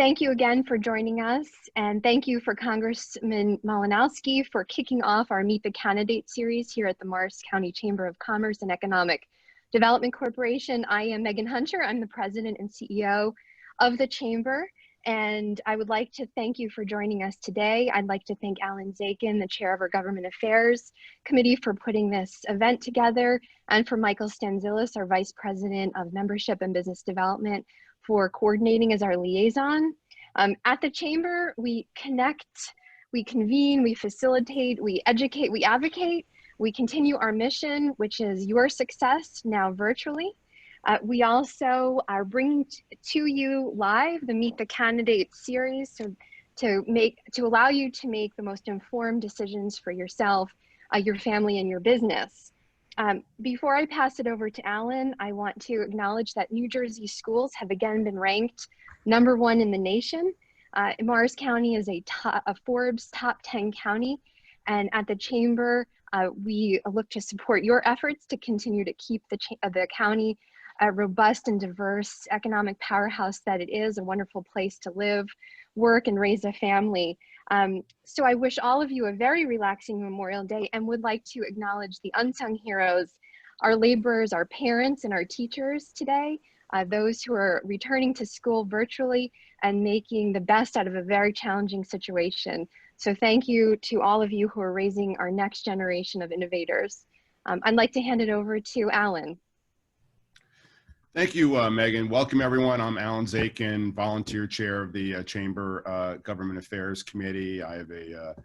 thank you again for joining us, and thank you for Congressman Malinowski for kicking off our Meet the Candidate series here at the Morris County Chamber of Commerce and Economic Development Corporation. I am Megan Hunter. I'm the president and CEO of the Chamber, and I would like to thank you for joining us today. I'd like to thank Alan Zakin, the chair of our Government Affairs Committee, for putting this event together, and for Michael Stanzilis, our vice president of Membership and Business Development, for coordinating as our liaison. At the Chamber, we connect, we convene, we facilitate, we educate, we advocate, we continue our mission, which is your success, now virtually. We also are bringing to you live the Meet the Candidate series to allow you to make the most informed decisions for yourself, your family, and your business. Before I pass it over to Alan, I want to acknowledge that New Jersey schools have again been ranked #1 in the nation. Morris County is a Forbes top 10 county, and at the Chamber, we look to support your efforts to continue to keep the county a robust and diverse economic powerhouse that it is, a wonderful place to live, work, and raise a family. So I wish all of you a very relaxing Memorial Day, and would like to acknowledge the unsung heroes, our laborers, our parents, and our teachers today, those who are returning to school virtually and making the best out of a very challenging situation. So thank you to all of you who are raising our next generation of innovators. I'd like to hand it over to Alan. Thank you, Megan. Welcome, everyone. I'm Alan Zakin, volunteer chair of the Chamber Government Affairs Committee. I have a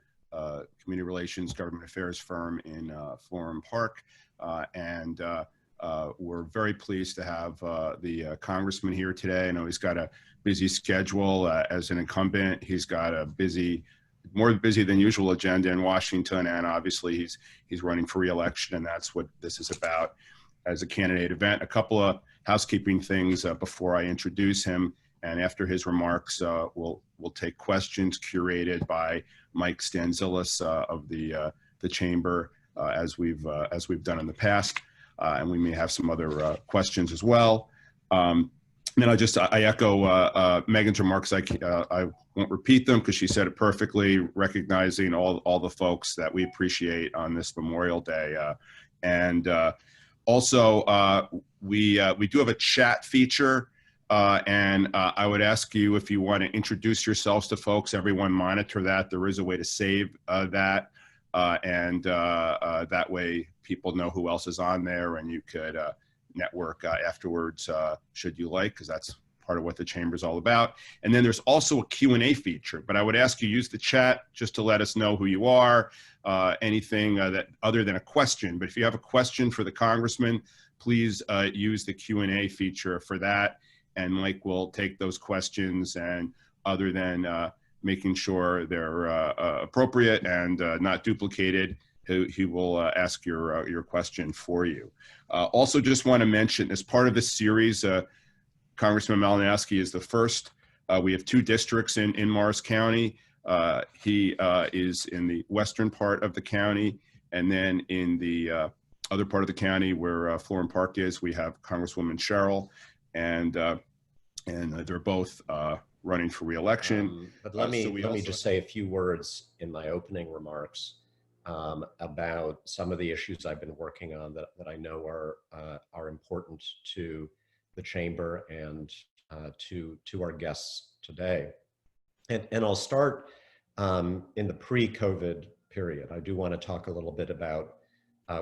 community relations government affairs firm in Florham Park, and we're very pleased to have the congressman here today. I know he's got a busy schedule as an incumbent. He's got a more busy than usual agenda in Washington, and obviously he's running for re-election, and that's what this is about as a candidate event. A couple of housekeeping things before I introduce him, and after his remarks, we'll take questions curated by Mike Stanzilis of the Chamber, as we've done in the past, and we may have some other questions as well. And then I echo Megan's remarks. I won't repeat them because she said it perfectly, recognizing all the folks that we appreciate on this Memorial Day, and also, we do have a chat feature, and I would ask you, if you want to introduce yourselves to folks, everyone monitor that. There is a way to save that, and that way people know who else is on there, and you could network afterwards should you like, because that's part of what the Chamber is all about. And then there's also a Q&A feature, but I would ask you use the chat just to let us know who you are, anything that other than a question. But if you have a question for the congressman, please use the Q&A feature for that, and Mike will take those questions, and other than making sure they're appropriate and not duplicated, he will ask your question for you. Also, just want to mention, as part of this series, Congressman Malinowski is the first. We have 2 districts in Morris County. He is in the western part of the county, and then in the other part of the county where Florham Park is, we have Congresswoman Cheryl, and they're both running for re-election. But let me just say a few words in my opening remarks about some of the issues I've been working on that I know are important to the Chamber and to our guests today. And I'll start in the pre-COVID period. I do want to talk a little bit about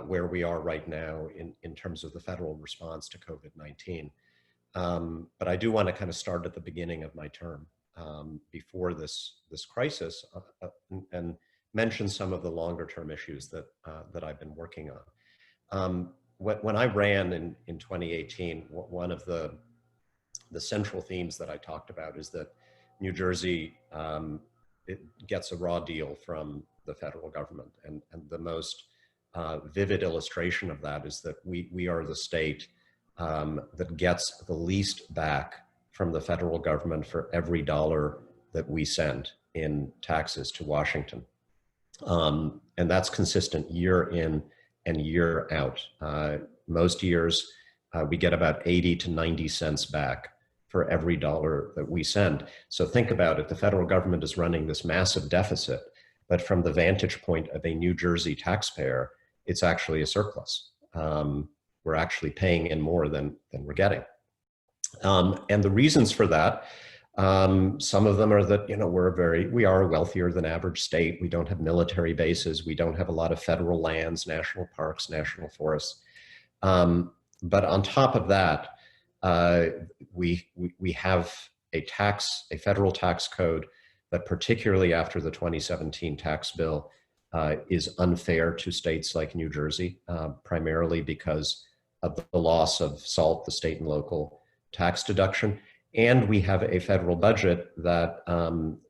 where we are right now in terms of the federal response to COVID-19. But I do want to kind of start at the beginning of my term before this crisis and mention some of the longer term issues that I've been working on. When I ran in 2018, one of the central themes that I talked about is that New Jersey it gets a raw deal from the federal government, and the most vivid illustration of that is that we are the state that gets the least back from the federal government for every dollar that we send in taxes to Washington. And that's consistent year in and year out. Most years we get about 80 to 90 cents back for every dollar that we send. So think about it, the federal government is running this massive deficit, but from the vantage point of a New Jersey taxpayer, it's actually a surplus. We're actually paying in more than we're getting. And the reasons for that, some of them are that, we are a wealthier than average state. We don't have military bases. We don't have a lot of federal lands, national parks, national forests. But on top of that, we have a federal tax code that, particularly after the 2017 tax bill, is unfair to states like New Jersey, primarily because of the loss of SALT, the state and local tax deduction. And we have a federal budget that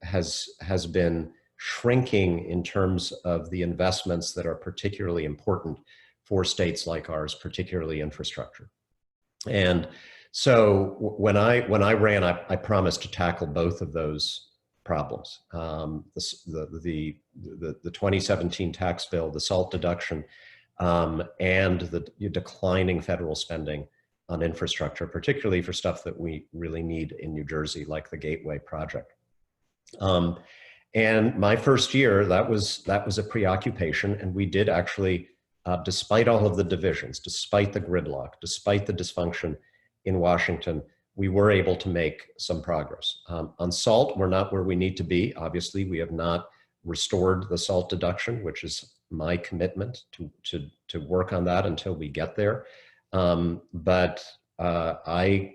has been shrinking in terms of the investments that are particularly important for states like ours, particularly infrastructure. And so when I ran, I promised to tackle both of those problems. The 2017 tax bill, the SALT deduction, and the declining federal spending on infrastructure, particularly for stuff that we really need in New Jersey, like the Gateway project. And my first year, that was a preoccupation, and we did actually, despite all of the divisions, despite the gridlock, despite the dysfunction in Washington, we were able to make some progress. On SALT, we're not where we need to be. Obviously, we have not restored the SALT deduction, which is my commitment to work on that until we get there. But I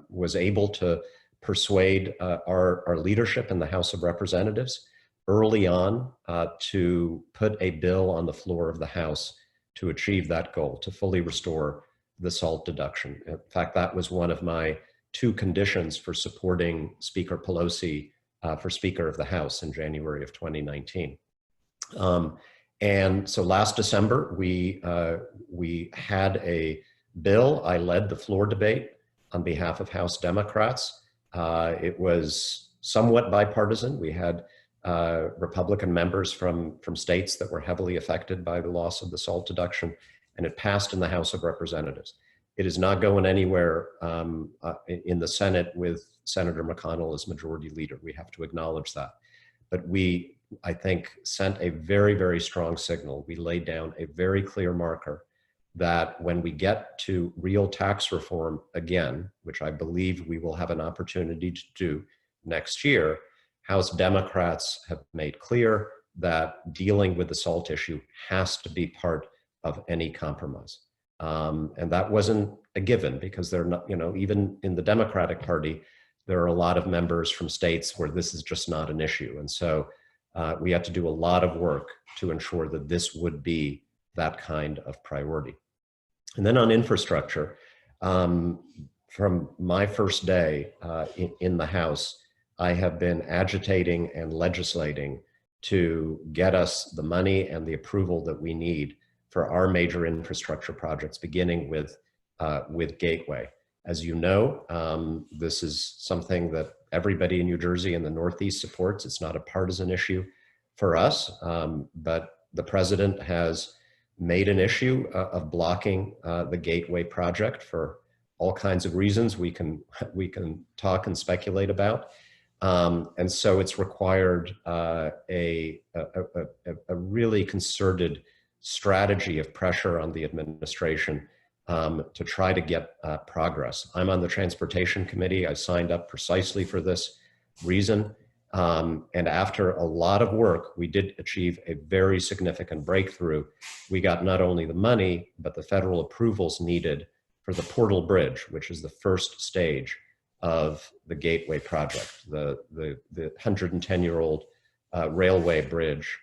was able to persuade our leadership in the House of Representatives early on to put a bill on the floor of the House to achieve that goal, to fully restore the SALT deduction. In fact, that was one of my 2 conditions for supporting Speaker Pelosi for Speaker of the House in January of 2019. And so last December, we had a bill. I led the floor debate on behalf of House Democrats. It was somewhat bipartisan. We had Republican members from states that were heavily affected by the loss of the SALT deduction, and it passed in the House of Representatives. It is not going anywhere in the Senate with Senator McConnell as majority leader. We have to acknowledge that. But we, I think, sent a very, very strong signal. We laid down a very clear marker that when we get to real tax reform again, which I believe we will have an opportunity to do next year, House Democrats have made clear that dealing with the SALT issue has to be part of any compromise. And that wasn't a given, because they're not, even in the Democratic Party, there are a lot of members from states where this is just not an issue. And so we had to do a lot of work to ensure that this would be that kind of priority. And then on infrastructure, from my first day in the House, I have been agitating and legislating to get us the money and the approval that we need for our major infrastructure projects, beginning with Gateway. As you know, this is something that everybody in New Jersey and the Northeast supports. It's not a partisan issue for us, but the president has made an issue of blocking the Gateway project for all kinds of reasons we can talk and speculate about. And so it's required a really concerted strategy of pressure on the administration to try to get progress. I'm on the Transportation Committee. I signed up precisely for this reason. And after a lot of work, we did achieve a very significant breakthrough. We got not only the money, but the federal approvals needed for the Portal Bridge, which is the first stage of the Gateway project, the 110-year-old railway bridge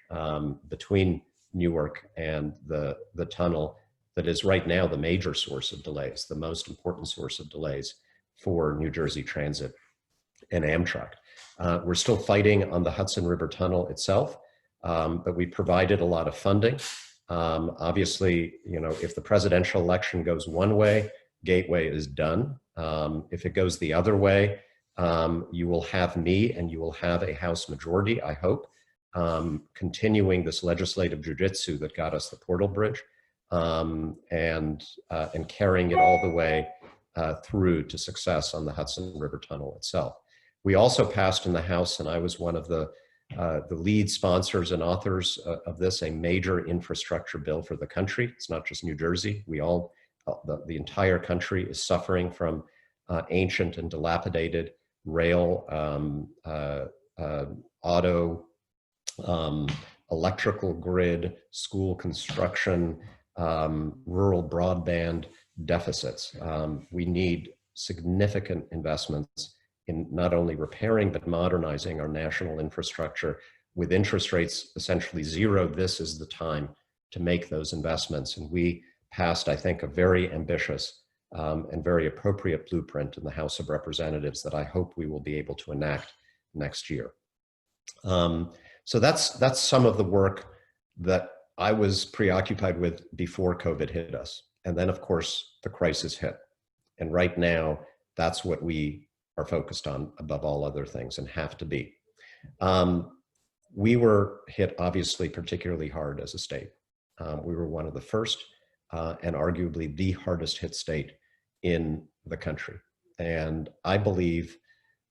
between Newark and the tunnel that is right now the major source of delays, the most important source of delays for New Jersey Transit and Amtrak. We're still fighting on the Hudson River Tunnel itself, but we provided a lot of funding. Obviously, if the presidential election goes one way, Gateway is done. If it goes the other way, you will have me and you will have a House majority, I hope, continuing this legislative jujitsu that got us the Portal Bridge and carrying it all the way through to success on the Hudson River Tunnel itself. We also passed in the House, and I was one of the lead sponsors and authors of this, a major infrastructure bill for the country. It's not just New Jersey. We all, the entire country is suffering from ancient and dilapidated rail, auto, electrical grid, school construction, rural broadband deficits. We need significant investments in not only repairing, but modernizing our national infrastructure. With interest rates essentially zero, this is the time to make those investments. And we passed, I think, a very ambitious and very appropriate blueprint in the House of Representatives that I hope we will be able to enact next year. So that's some of the work that I was preoccupied with before COVID hit us. And then, of course, the crisis hit. And right now, that's what we are focused on above all other things and have to be. We were hit, obviously, particularly hard as a state. We were one of the first and arguably the hardest hit state in the country. And I believe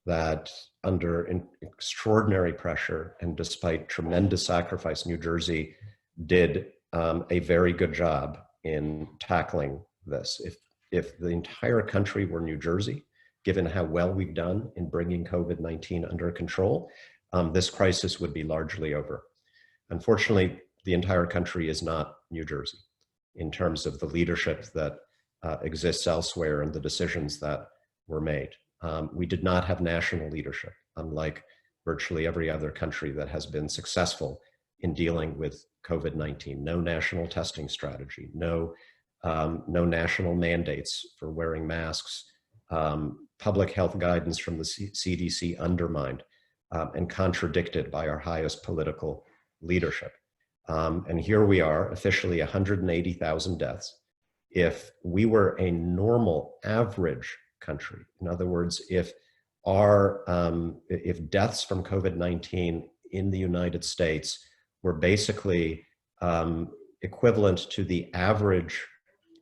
that under extraordinary pressure and despite tremendous sacrifice, New Jersey did a very good job in tackling this. If the entire country were New Jersey, given how well we've done in bringing COVID-19 under control, this crisis would be largely over. Unfortunately, the entire country is not New Jersey in terms of the leadership that exists elsewhere and the decisions that were made. We did not have national leadership, unlike virtually every other country that has been successful in dealing with COVID-19. No national testing strategy, no national mandates for wearing masks, public health guidance from the CDC undermined and contradicted by our highest political leadership. And here we are, officially 180,000 deaths. If we were a normal average country, in other words, if deaths from COVID-19 in the United States were basically equivalent to the average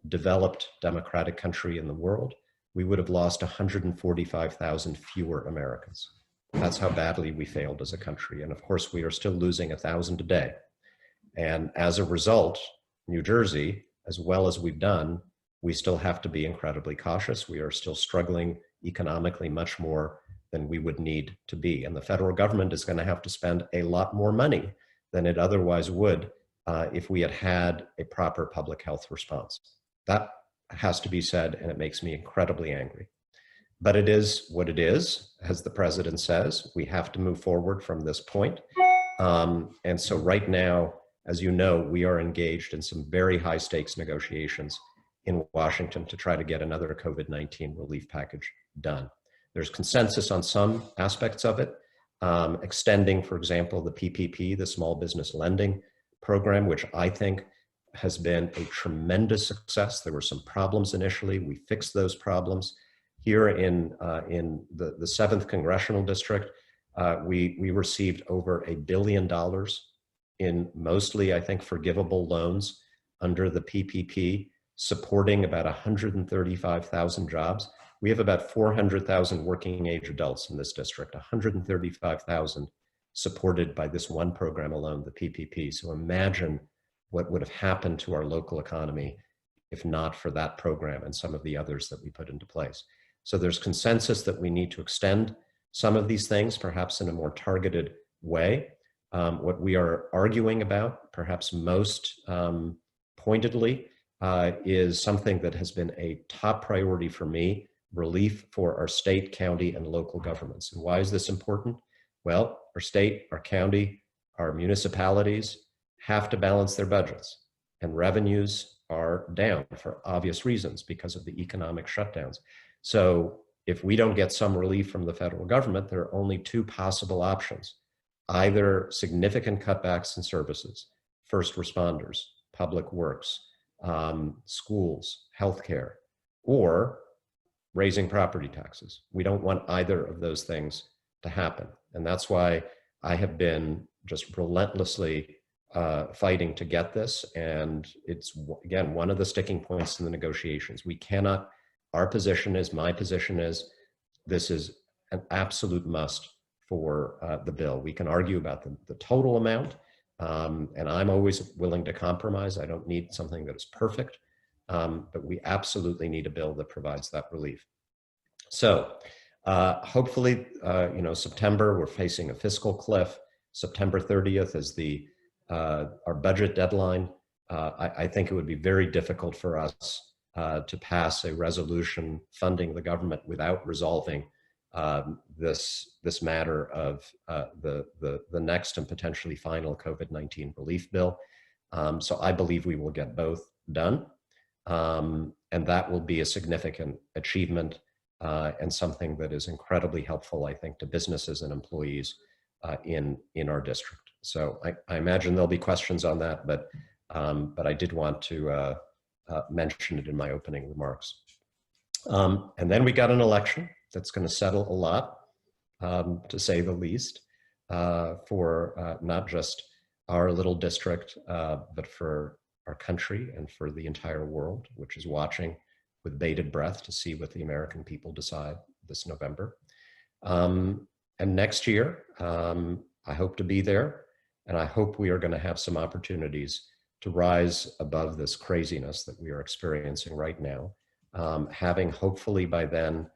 developed democratic country in the world, we would have lost 145,000 fewer Americans. That's how badly we failed as a country. And of course, we are still losing 1,000 a day. And as a result, New Jersey, as well as we've done, we still have to be incredibly cautious. We are still struggling economically much more than we would need to be. And the federal government is going to have to spend a lot more money than it otherwise would if we had had a proper public health response. That has to be said, and it makes me incredibly angry. But it is what it is, as the president says. We have to move forward from this point. And so right now, as you know, we are engaged in some very high stakes negotiations in Washington to try to get another COVID-19 relief package done. There's consensus on some aspects of it, extending, for example, the PPP, the Small Business Lending Program, which I think has been a tremendous success. There were some problems initially. We fixed those problems. Here in the 7th Congressional District, we received over $1 billion in mostly, I think, forgivable loans under the PPP, supporting about 135,000 jobs. We have about 400,000 working age adults in this district, 135,000 supported by this one program alone, the PPP. So imagine what would have happened to our local economy if not for that program and some of the others that we put into place. So there's consensus that we need to extend some of these things, perhaps in a more targeted way. What we are arguing about, perhaps most pointedly, is something that has been a top priority for me, relief for our state, county, and local governments. And why is this important? Well, our state, our county, our municipalities have to balance their budgets, and revenues are down for obvious reasons because of the economic shutdowns. So if we don't get some relief from the federal government, there are only two possible options: either significant cutbacks in services, first responders, public works, schools, healthcare, or raising property taxes. We don't want either of those things to happen. And that's why I have been just relentlessly fighting to get this. And it's, again, one of the sticking points in the negotiations. We cannot our position is, my position is, this is an absolute must for the bill. We can argue about the total amount, and I'm always willing to compromise. I don't need something that is perfect, but we absolutely need a bill that provides that relief. So hopefully, September, we're facing a fiscal cliff. September 30th is our budget deadline. I think it would be very difficult for us to pass a resolution funding the government without resolving this matter of the next and potentially final COVID-19 relief bill. So I believe we will get both done, and that will be a significant achievement and something that is incredibly helpful, I think, to businesses and employees in our district. So I imagine there'll be questions on that, but I did want to mention it in my opening remarks. And then we got an election that's going to settle a lot, to say the least, for not just our little district, but for our country and for the entire world, which is watching with bated breath to see what the American people decide this November. And next year, I hope to be there, and I hope we are going to have some opportunities to rise above this craziness that we are experiencing right now, having hopefully by then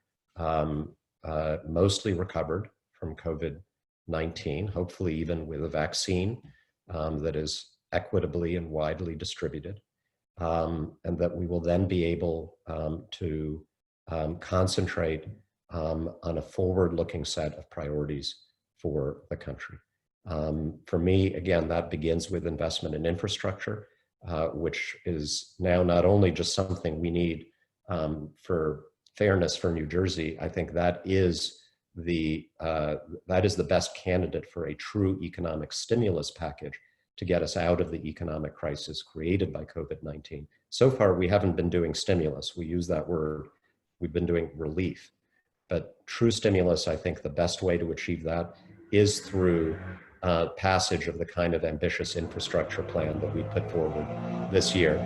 mostly recovered from COVID-19, hopefully even with a vaccine that is equitably and widely distributed, and that we will then be able to concentrate on a forward-looking set of priorities for the country. For me, again, that begins with investment in infrastructure, which is now not only just something we need for fairness for New Jersey. I think that is the best candidate for a true economic stimulus package to get us out of the economic crisis created by COVID-19. So far, we haven't been doing stimulus. We use that word. We've been doing relief. But true stimulus, I think the best way to achieve that is through passage of the kind of ambitious infrastructure plan that we put forward this year.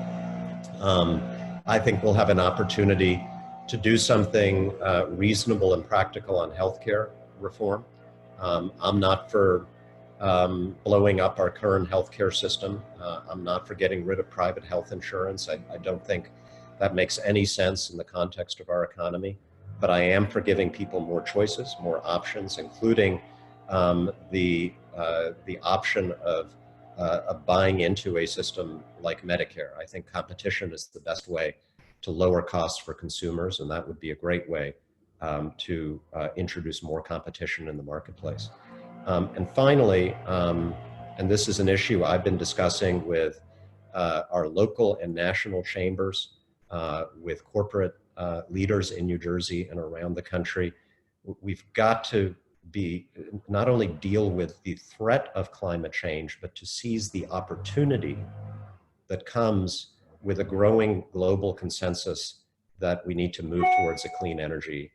I think we'll have an opportunity to do something reasonable and practical on healthcare reform. I'm not for blowing up our current healthcare system. I'm not for getting rid of private health insurance. I don't think that makes any sense in the context of our economy. But I am for giving people more choices, more options, including the option of buying into a system like Medicare. I think competition is the best way to lower costs for consumers, and that would be a great way to introduce more competition in the marketplace. And finally, and this is an issue I've been discussing with our local and national chambers, with corporate leaders in New Jersey and around the country. We've got to not only deal with the threat of climate change, but to seize the opportunity that comes with a growing global consensus that we need to move towards a clean energy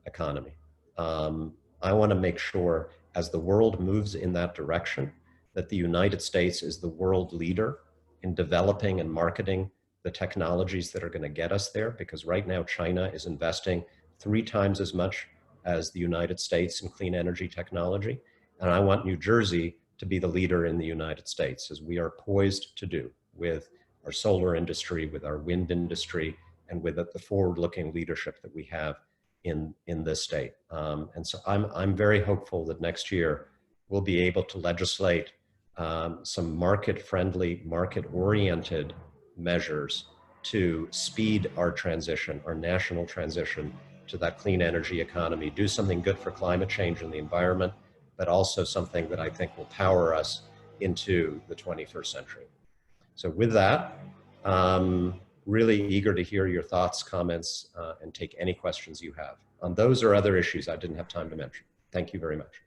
economy. I want to make sure, as the world moves in that direction, that the United States is the world leader in developing and marketing the technologies that are going to get us there, because right now China is investing 3 times as much as the United States in clean energy technology. And I want New Jersey to be the leader in the United States, as we are poised to do with our solar industry, with our wind industry, and with the forward-looking leadership that we have in this state. And so I'm very hopeful that next year we'll be able to legislate some market-friendly, market-oriented measures to speed our transition, our national transition to that clean energy economy, do something good for climate change and the environment, but also something that I think will power us into the 21st century. So with that, really eager to hear your thoughts, comments, and take any questions you have on those or other issues I didn't have time to mention. Thank you very much.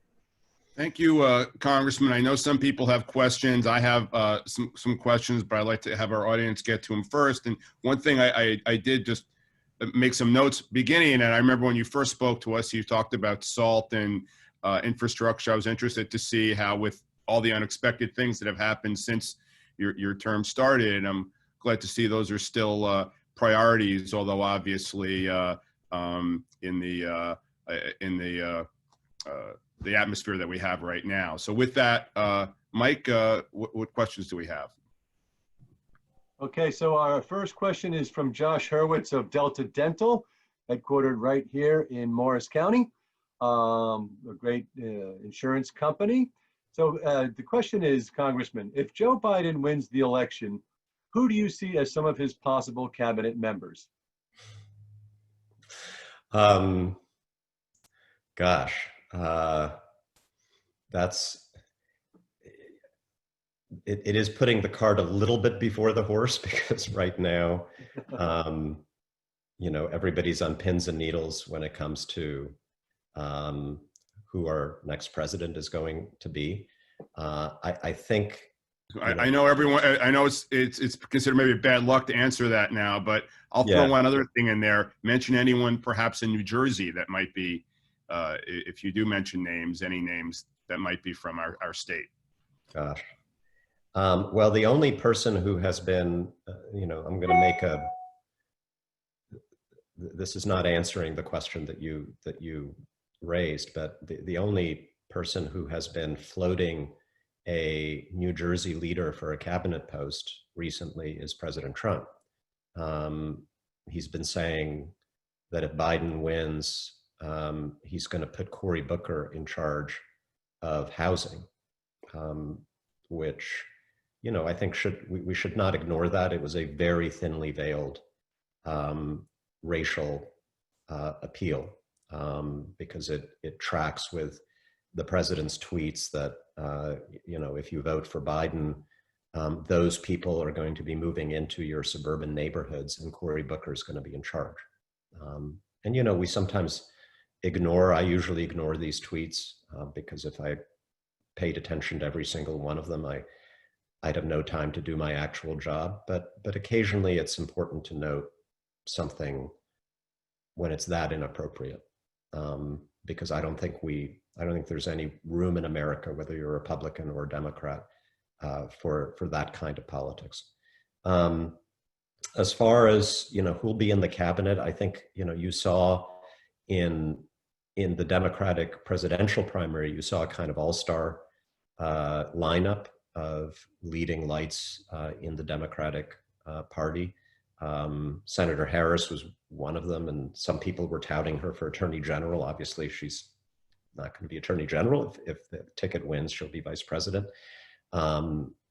Thank you, Congressman. I know some people have questions. I have some questions, but I'd like to have our audience get to them first. And one thing I did just make some notes beginning, and I remember when you first spoke to us, you talked about SALT and infrastructure. I was interested to see how, with all the unexpected things that have happened since your term started, and I'm glad to see those are still priorities, although obviously in the atmosphere that we have right now. So with that, Mike, what questions do we have? Okay, so our first question is from Josh Hurwitz of Delta Dental, headquartered right here in Morris County, a great insurance company. So the question is, Congressman, if Joe Biden wins the election, who do you see as some of his possible cabinet members? Gosh, it is putting the cart a little bit before the horse, because right now, you know, everybody's on pins and needles when it comes to who our next president is going to be. I think. I know everyone. I know it's considered maybe bad luck to answer that now, but I'll throw one other thing in there. Mention anyone perhaps in New Jersey that might be, if you do mention names, any names that might be from our state. Gosh. Well, the only person who has been, you know, I'm going to make this is not answering the question that you raised, but the only person who has been floating a New Jersey leader for a cabinet post recently is President Trump. He's been saying that if Biden wins, he's going to put Cory Booker in charge of housing, which, you know, I think we should not ignore that. It was a very thinly veiled racial appeal, because it tracks with the president's tweets that, you know, if you vote for Biden, those people are going to be moving into your suburban neighborhoods and Cory Booker is going to be in charge. And, you know, we sometimes I usually ignore these tweets because if I paid attention to every single one of them, I'd have no time to do my actual job. But occasionally it's important to note something when it's that inappropriate, because I don't think there's any room in America, whether you're a Republican or a Democrat, for that kind of politics. As far as, you know, who'll be in the cabinet, I think, you know, you saw in the Democratic presidential primary, you saw a kind of all-star lineup of leading lights in the Democratic Party. Senator Harris was one of them, and some people were touting her for Attorney General. Obviously, she's not going to be Attorney General. If the ticket wins, she'll be Vice President.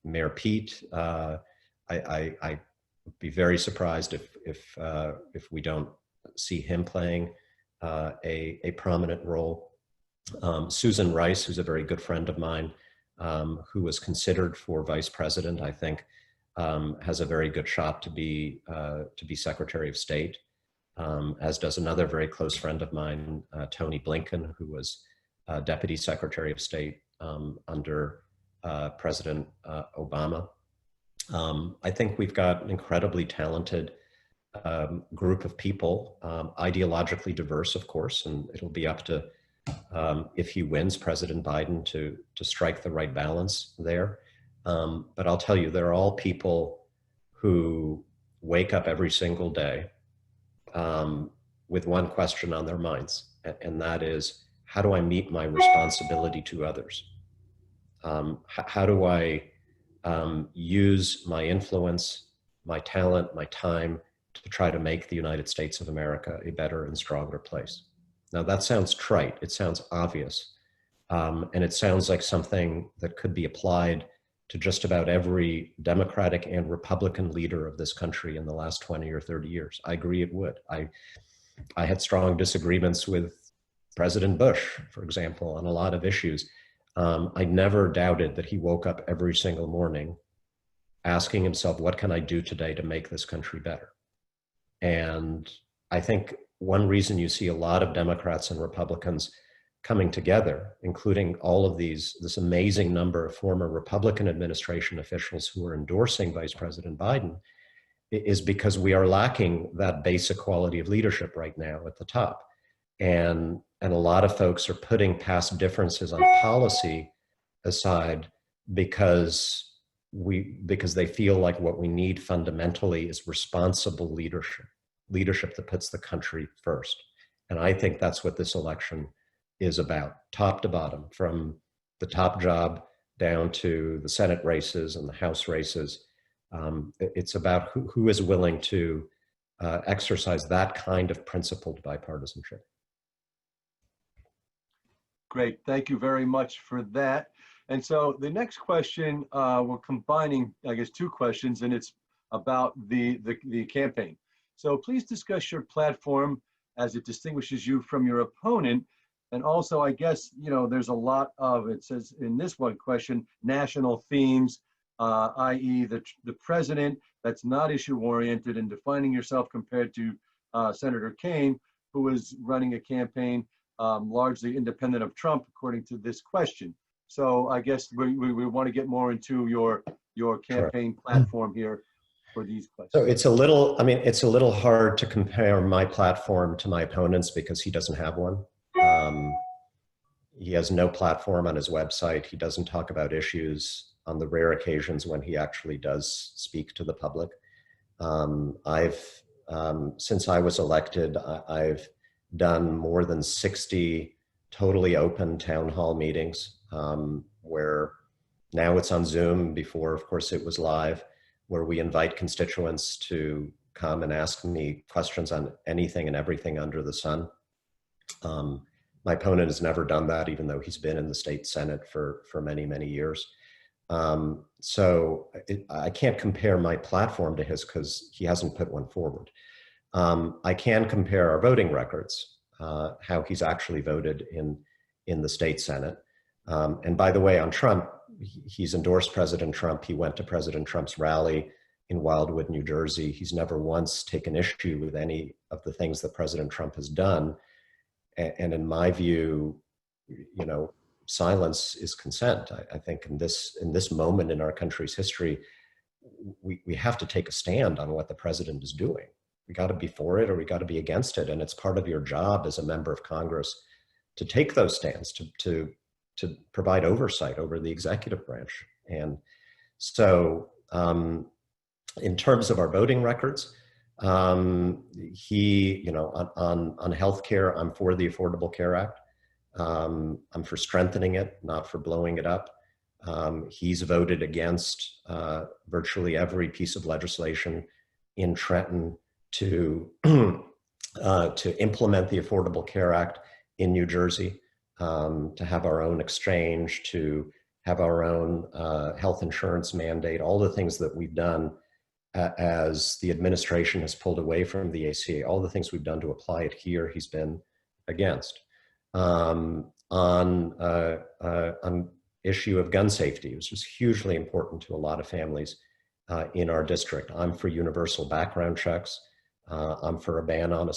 Mayor Pete, I'd be very surprised if we don't see him playing a prominent role. Susan Rice, who's a very good friend of mine, who was considered for Vice President, I think, has a very good shot to be Secretary of State, as does another very close friend of mine, Tony Blinken, who was Deputy Secretary of State under President Obama. I think we've got an incredibly talented group of people, ideologically diverse, of course, and it'll be up to, if he wins, President Biden to strike the right balance there. But I'll tell you, they're all people who wake up every single day with one question on their minds, and that is, how do I meet my responsibility to others? How do I use my influence, my talent, my time to try to make the United States of America a better and stronger place? Now that sounds trite, it sounds obvious, and it sounds like something that could be applied to just about every Democratic and Republican leader of this country in the last 20 or 30 years. I agree it would. I had strong disagreements with President Bush, for example, on a lot of issues. I never doubted that he woke up every single morning asking himself, what can I do today to make this country better? And I think one reason you see a lot of Democrats and Republicans coming together, including all of this amazing number of former Republican administration officials who are endorsing Vice President Biden, is because we are lacking that basic quality of leadership right now at the top. And a lot of folks are putting past differences on policy aside because because they feel like what we need fundamentally is responsible leadership that puts the country first. And I think that's what this election is about, top to bottom, from the top job down to the Senate races and the House races. It's about who is willing to exercise that kind of principled bipartisanship. Great, thank you very much for that. And so the next question, we're combining, I guess, two questions, and it's about the campaign. So please discuss your platform as it distinguishes you from your opponent. And also, I guess, you know, there's a lot of, it says in this one question, national themes, i.e. the president that's not issue oriented, and defining yourself compared to Senator Kaine, who is running a campaign largely independent of Trump, according to this question. So I guess we want to get more into your campaign platform here for these questions. So it's a little, I mean, it's a little hard to compare my platform to my opponent's because he doesn't have one. He has no platform on his website. He doesn't talk about issues on the rare occasions when he actually does speak to the public. Since I was elected, I've done more than 60 totally open town hall meetings, where now it's on Zoom. Before, of course, it was live, where we invite constituents to come and ask me questions on anything and everything under the sun. My opponent has never done that, even though he's been in the state Senate for many, many years. So I can't compare my platform to his because he hasn't put one forward. I can compare our voting records, how he's actually voted in the state Senate. And by the way, on Trump, he's endorsed President Trump. He went to President Trump's rally in Wildwood, New Jersey. He's never once taken issue with any of the things that President Trump has done. And in my view, you know, silence is consent. I think in this moment in our country's history, we have to take a stand on what the president is doing. We got to be for it or we got to be against it. And it's part of your job as a member of Congress to take those stands, to provide oversight over the executive branch. And so in terms of our voting records, he, you know, on healthcare, I'm for the Affordable Care Act. I'm for strengthening it, not for blowing it up. He's voted against virtually every piece of legislation in Trenton to implement the Affordable Care Act in New Jersey, to have our own exchange, to have our own health insurance mandate, all the things that we've done as the administration has pulled away from the ACA, all the things we've done to apply it here, he's been against. On issue of gun safety, which is hugely important to a lot of families in our district. I'm for universal background checks. I'm for a ban on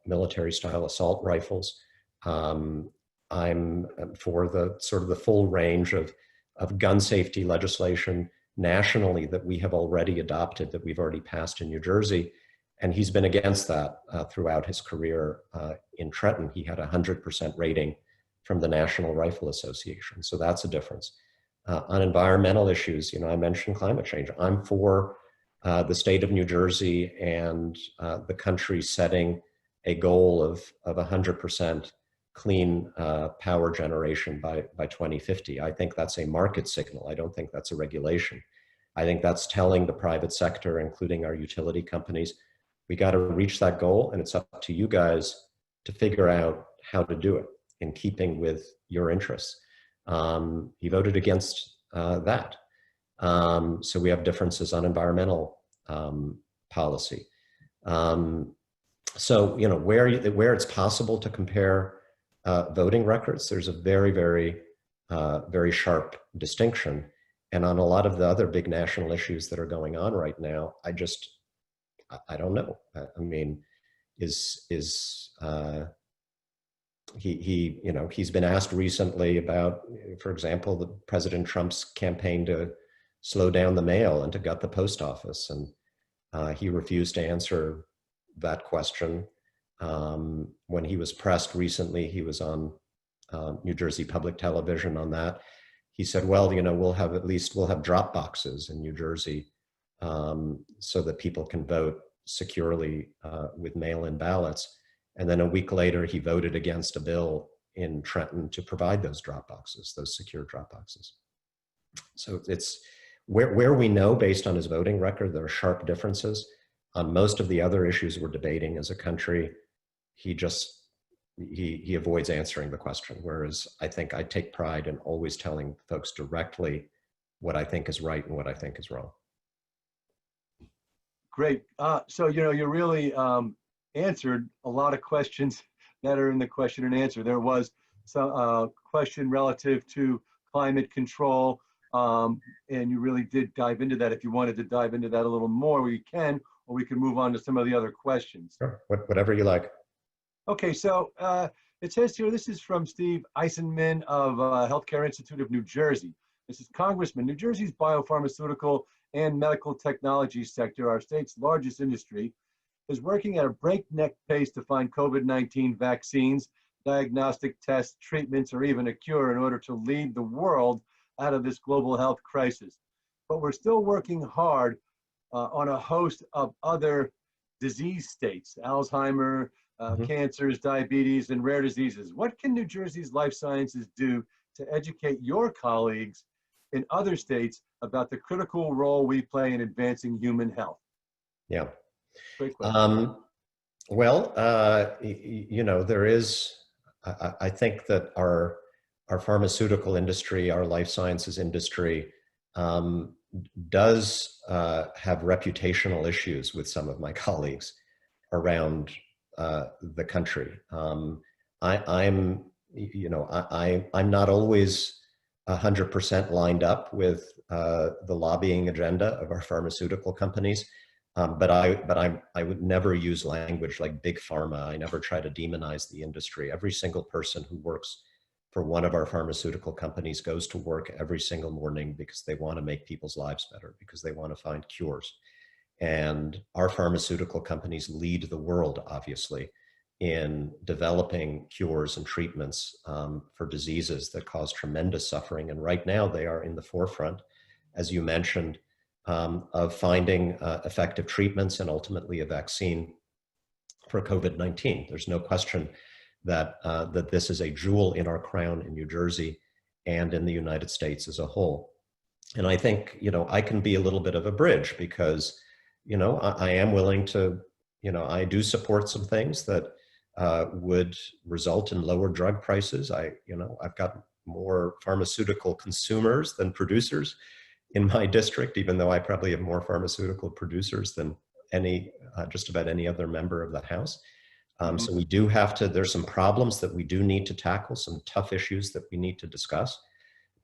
military-style assault rifles. I'm for the sort of the full range of gun safety legislation nationally that we have already adopted, that we've already passed in New Jersey. And he's been against that throughout his career in Trenton. He had a 100% rating from the National Rifle Association. So that's a difference. On environmental issues, you know, I mentioned climate change. I'm for the state of New Jersey and the country setting a goal of 100% clean power generation by 2050. I think that's a market signal. I don't think that's a regulation. I think that's telling the private sector, including our utility companies, we got to reach that goal, and it's up to you guys to figure out how to do it in keeping with your interests. He voted against that. So we have differences on environmental policy. So, you know, where it's possible to compare voting records, there's a very, very, very sharp distinction. And on a lot of the other big national issues that are going on right now, I don't know. I mean, he, you know, he's been asked recently about, for example, the President Trump's campaign to slow down the mail and to gut the post office. And he refused to answer that question. When he was pressed recently, he was on New Jersey public television on that. he said, well, you know, we'll have drop boxes in New Jersey so that people can vote securely with mail-in ballots. And then a week later, he voted against a bill in Trenton to provide those drop boxes, those secure drop boxes. So it's where we know, based on his voting record, there are sharp differences. On most of the other issues we're debating as a country, he avoids answering the question. Whereas I think I take pride in always telling folks directly what I think is right and what I think is wrong. Great. So, you know, you really answered a lot of questions that are in the question and answer. There was some question relative to climate control, and you really did dive into that. If you wanted to dive into that a little more, we can, or we can move on to some of the other questions. Sure. Whatever you like. Okay, so it says here, this is from Steve Eisenman of Healthcare Institute of New Jersey. This is Congressman, New Jersey's biopharmaceutical and medical technology sector, our state's largest industry, is working at a breakneck pace to find COVID-19 vaccines, diagnostic tests, treatments, or even a cure in order to lead the world out of this global health crisis. But we're still working hard on a host of other disease states, Alzheimer, cancers, diabetes, and rare diseases. What can New Jersey's life sciences do to educate your colleagues in other states about the critical role we play in advancing human health? Yeah. Great question. Well, you know, there is, I think that our pharmaceutical industry, our life sciences industry, does have reputational issues with some of my colleagues around the country. I'm not always 100% lined up with the lobbying agenda of our pharmaceutical companies, but I would never use language like big pharma. I never try to demonize the industry. Every single person who works for one of our pharmaceutical companies goes to work every single morning because they want to make people's lives better, because they want to find cures. And our pharmaceutical companies lead the world, obviously, in developing cures and treatments for diseases that cause tremendous suffering. And right now they are in the forefront, as you mentioned, of finding effective treatments and ultimately a vaccine for COVID-19. There's no question that this is a jewel in our crown in New Jersey and in the United States as a whole. And I think, you know, I can be a little bit of a bridge because, you know, I am willing to, you know, I do support some things that would result in lower drug prices. I've got more pharmaceutical consumers than producers in my district, even though I probably have more pharmaceutical producers than just about any other member of the House. So we do have to, there's some problems that we do need to tackle, some tough issues that we need to discuss.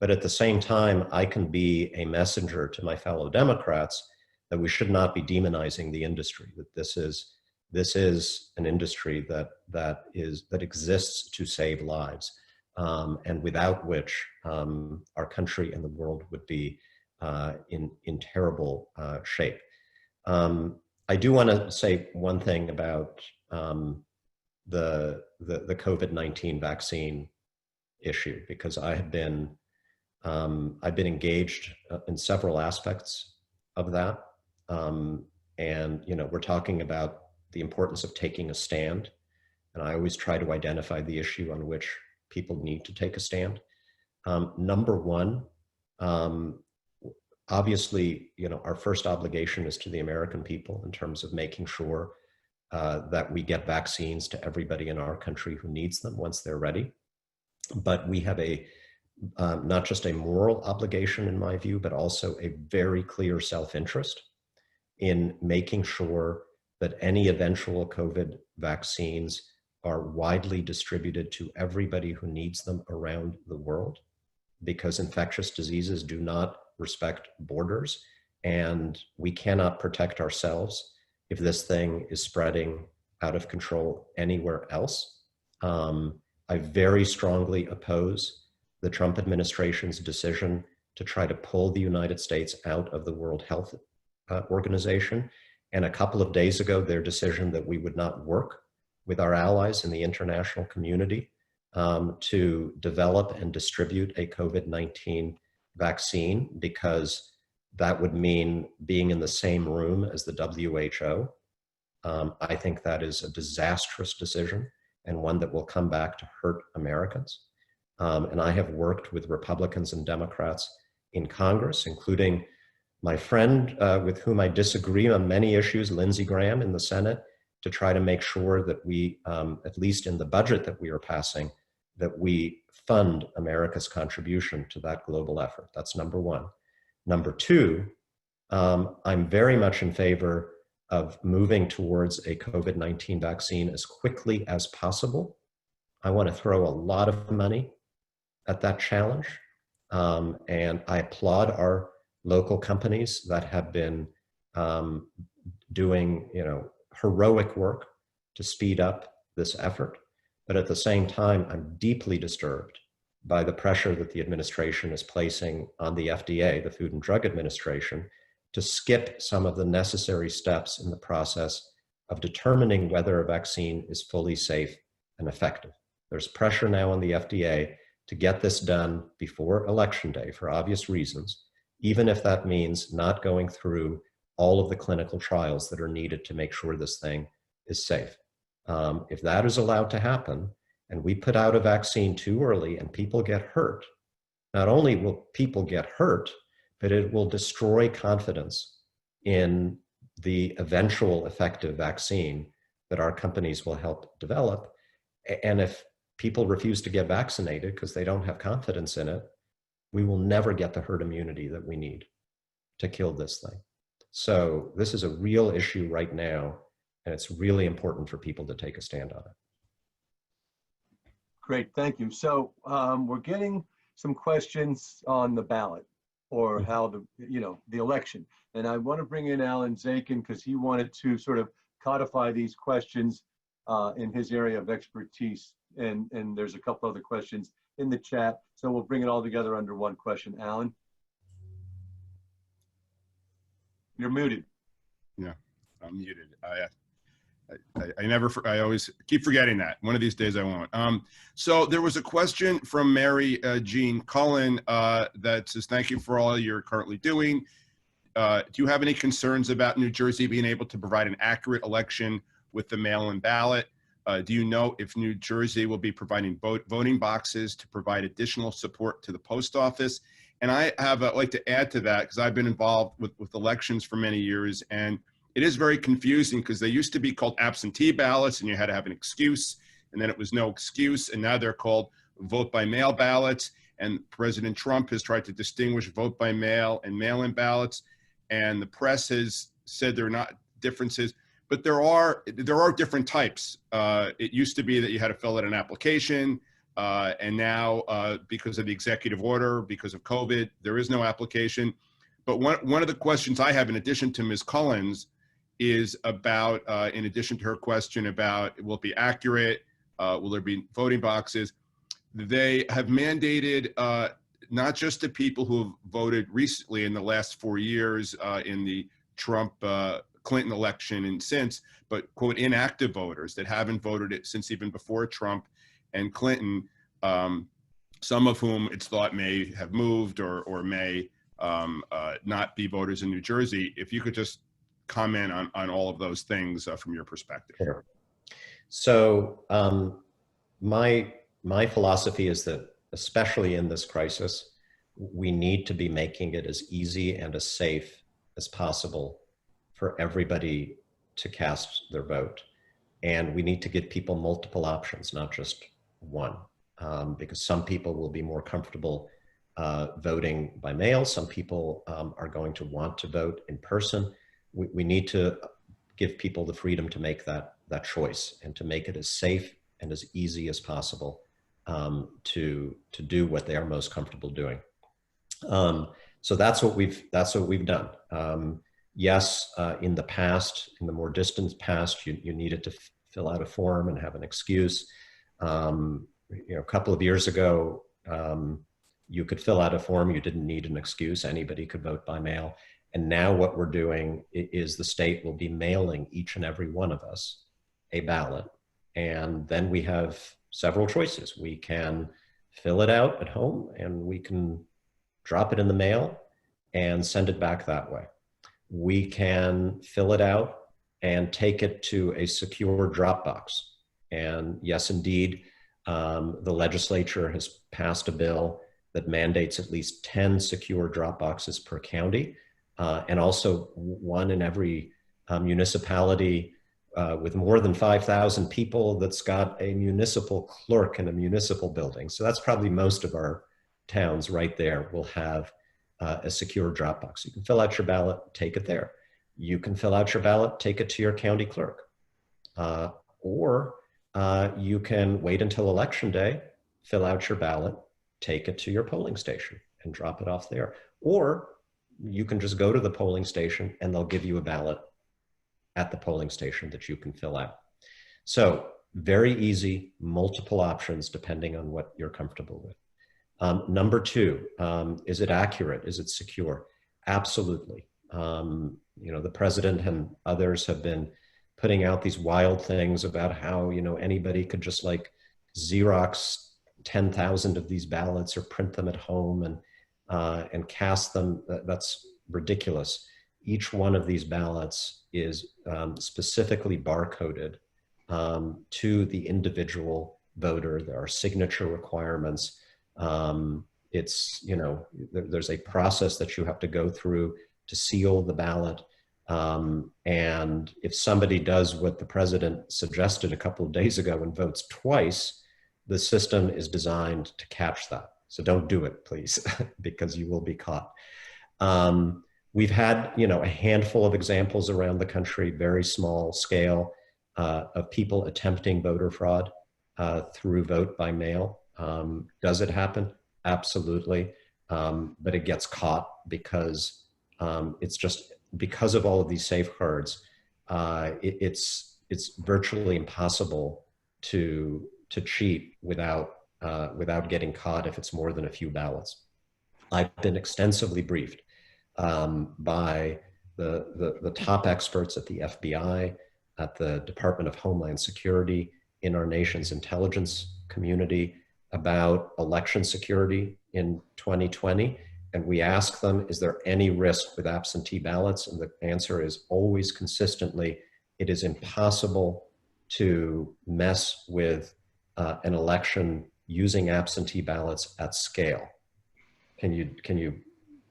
But at the same time, I can be a messenger to my fellow Democrats that we should not be demonizing the industry, that this is an industry that exists to save lives, and without which our country and the world would be in terrible shape. I do want to say one thing about the COVID-19 vaccine issue, because I've been engaged in several aspects of that, and you know, we're talking about the importance of taking a stand, and I always try to identify the issue on which people need to take a stand. Number one, obviously, you know, our first obligation is to the American people in terms of making sure that we get vaccines to everybody in our country who needs them once they're ready. But we have not just a moral obligation, in my view, but also a very clear self-interest in making sure that any eventual COVID vaccines are widely distributed to everybody who needs them around the world, because infectious diseases do not respect borders, and we cannot protect ourselves if this thing is spreading out of control anywhere else. I very strongly oppose the Trump administration's decision to try to pull the United States out of the World Health Organization. And a couple of days ago, their decision that we would not work with our allies in the international community to develop and distribute a COVID-19 vaccine, because that would mean being in the same room as the WHO. I think that is a disastrous decision, and one that will come back to hurt Americans. And I have worked with Republicans and Democrats in Congress, including my friend with whom I disagree on many issues, Lindsey Graham, in the Senate, to try to make sure that we, at least in the budget that we are passing, that we fund America's contribution to that global effort. That's number one. Number two, I'm very much in favor of moving towards a COVID-19 vaccine as quickly as possible. I want to throw a lot of money at that challenge. And I applaud our local companies that have been doing, heroic work to speed up this effort. But at the same time, I'm deeply disturbed by the pressure that the administration is placing on the FDA, the Food and Drug Administration, to skip some of the necessary steps in the process of determining whether a vaccine is fully safe and effective. There's pressure now on the FDA to get this done before Election Day for obvious reasons, even if that means not going through all of the clinical trials that are needed to make sure this thing is safe. If that is allowed to happen, and we put out a vaccine too early and people get hurt, not only will people get hurt, but it will destroy confidence in the eventual effective vaccine that our companies will help develop. And if people refuse to get vaccinated because they don't have confidence in it, we will never get the herd immunity that we need to kill this thing. So this is a real issue right now, and it's really important for people to take a stand on it. Great, thank you. So we're getting some questions on the ballot, or how the election. And I want to bring in Alan Zakin because he wanted to sort of codify these questions in his area of expertise. And there's a couple other questions in the chat. So we'll bring it all together under one question. Alan? You're muted. Yeah, I'm muted. I always keep forgetting that. One of these days I won't. So there was a question from Mary Jean Cullen that says, thank you for all you're currently doing. Do you have any concerns about New Jersey being able to provide an accurate election with the mail-in ballot? Do you know if New Jersey will be providing voting boxes to provide additional support to the post office? And I have like to add to that, because I've been involved with elections for many years, and it is very confusing because they used to be called absentee ballots and you had to have an excuse, and then it was no excuse, and now they're called vote by mail ballots. And President Trump has tried to distinguish vote by mail and mail-in ballots, and the press has said there are not differences, but there are different types. It used to be that you had to fill out an application, and now because of the executive order, because of COVID, there is no application. But one of the questions I have, in addition to Ms. Cullen's, is about, in addition to her question about will it be accurate, will there be voting boxes, they have mandated not just to people who have voted recently in the last 4 years in the Trump Clinton election and since, but quote, inactive voters that haven't voted it since even before Trump and Clinton, some of whom it's thought may have moved or may not be voters in New Jersey. If you could just comment on all of those things from your perspective. Sure. So my philosophy is that, especially in this crisis, we need to be making it as easy and as safe as possible for everybody to cast their vote. And we need to give people multiple options, not just one, because some people will be more comfortable voting by mail. Some people are going to want to vote in person. We need to give people the freedom to make that choice and to make it as safe and as easy as possible to do what they are most comfortable doing. So that's what we've done. Yes, in the past, in the more distant past, you needed to fill out a form and have an excuse. A couple of years ago, you could fill out a form. You didn't need an excuse. Anybody could vote by mail. And now what we're doing is the state will be mailing each and every one of us a ballot. And then we have several choices. We can fill it out at home, and we can drop it in the mail and send it back that way. We can fill it out and take it to a secure drop box. And yes, indeed, the legislature has passed a bill that mandates at least 10 secure drop boxes per county, and also one in every municipality with more than 5,000 people that's got a municipal clerk in a municipal building. So that's probably most of our towns right there will have a secure drop box. You can fill out your ballot, take it there. You can fill out your ballot, take it to your county clerk. Or you can wait until election day, fill out your ballot, take it to your polling station and drop it off there. Or you can just go to the polling station and they'll give you a ballot at the polling station that you can fill out. So very easy, multiple options depending on what you're comfortable with. Number two, is it accurate? Is it secure? Absolutely. You know, the president and others have been putting out these wild things about how, you know, anybody could just like Xerox 10,000 of these ballots or print them at home and cast them. That's ridiculous. Each one of these ballots is specifically barcoded to the individual voter. There are signature requirements. It's, you know, there's a process that you have to go through to seal the ballot. And if somebody does what the president suggested a couple of days ago and votes twice, the system is designed to catch that. So don't do it, please, because you will be caught. We've had, you know, a handful of examples around the country, very small scale, of people attempting voter fraud through vote by mail. Does it happen? Absolutely. But it gets caught because it's just, because of all of these safeguards, it's virtually impossible to cheat without getting caught if it's more than a few ballots. I've been extensively briefed by the top experts at the FBI, at the Department of Homeland Security, in our nation's intelligence community about election security in 2020. And we ask them, is there any risk with absentee ballots? And the answer is always consistently, it is impossible to mess with an election using absentee ballots at scale. Can you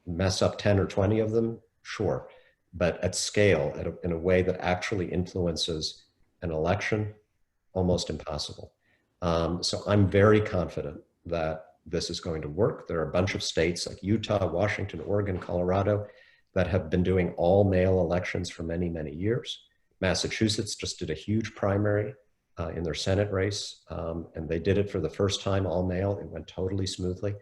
mess up 10 or 20 of them? Sure. But at scale, in a way that actually influences an election, almost impossible. So I'm very confident that this is going to work. There are a bunch of states like Utah, Washington, Oregon, Colorado that have been doing all mail elections for many, many years. Massachusetts just did a huge primary in their Senate race, and they did it for the first time all mail. It went totally smoothly.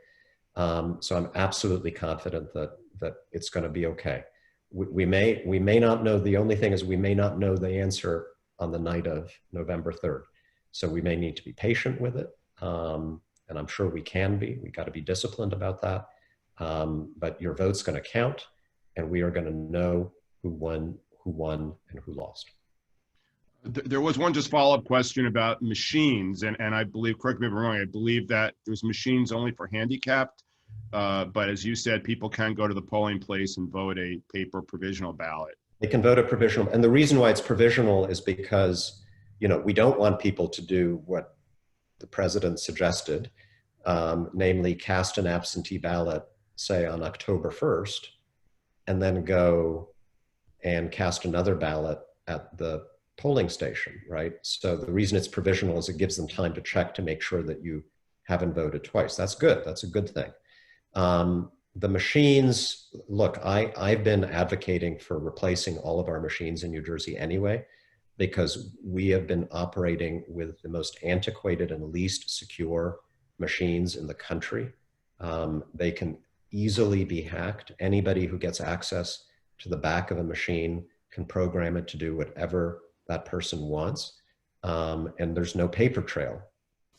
So I'm absolutely confident that it's going to be okay. We may not know. The only thing is we may not know the answer on the night of November 3rd. So we may need to be patient with it. And I'm sure we can be. We got to be disciplined about that. But your vote's going to count, and we are going to know who won, and who lost. There was one just follow-up question about machines, and I believe, correct me if I'm wrong, I believe that there's machines only for handicapped, but as you said, people can go to the polling place and vote a paper provisional ballot. They can vote a provisional, and the reason why it's provisional is because, you know, we don't want people to do what the president suggested, namely cast an absentee ballot, say on October 1st, and then go and cast another ballot at the polling station, right? So the reason it's provisional is it gives them time to check to make sure that you haven't voted twice. That's good. That's a good thing. The machines, look, I've been advocating for replacing all of our machines in New Jersey anyway, because we have been operating with the most antiquated and least secure machines in the country. They can easily be hacked. Anybody who gets access to the back of a machine can program it to do whatever that person wants. And there's no paper trail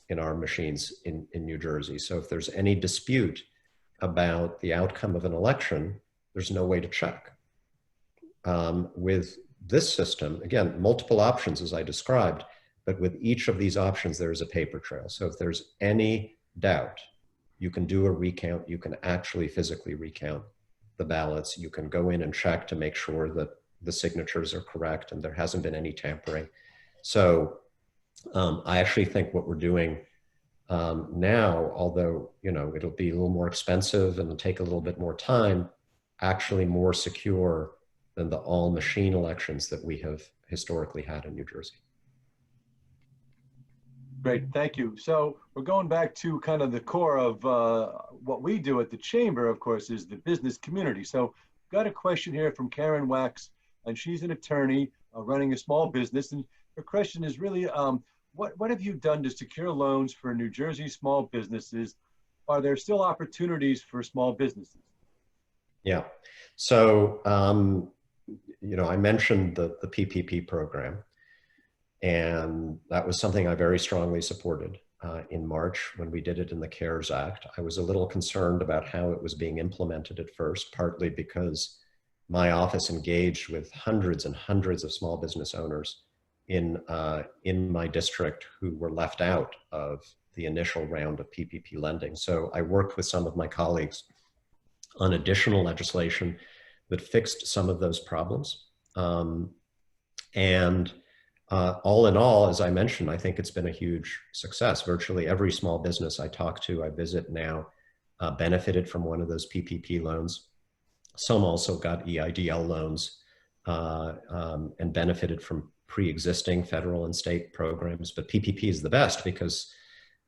in our machines in New Jersey. So if there's any dispute about the outcome of an election, there's no way to check. With this system, again, multiple options as I described, But with each of these options, there is a paper trail. So if there's any doubt, you can do a recount. You can actually physically recount the ballots. You can go in and check to make sure that the signatures are correct and there hasn't been any tampering. So I actually think what we're doing now, although it'll be a little more expensive and it'll take a little bit more time, actually more secure than the all machine elections that we have historically had in New Jersey. Great, thank you. So we're going back to kind of the core of what we do at the Chamber, of course, is the business community. So got a question here from Karen Wax, and she's an attorney running a small business. And her question is really, what have you done to secure loans for New Jersey small businesses? Are there still opportunities for small businesses? Yeah, so, I mentioned the PPP program. And that was something I very strongly supported in March when we did it in the CARES Act. I was a little concerned about how it was being implemented at first, partly because my office engaged with hundreds and hundreds of small business owners in my district who were left out of the initial round of PPP lending. So I worked with some of my colleagues on additional legislation that fixed some of those problems. All in all, as I mentioned, I think it's been a huge success. Virtually every small business I talk to, I visit now, benefited from one of those PPP loans. Some also got EIDL loans and benefited from pre-existing federal and state programs. But PPP is the best because,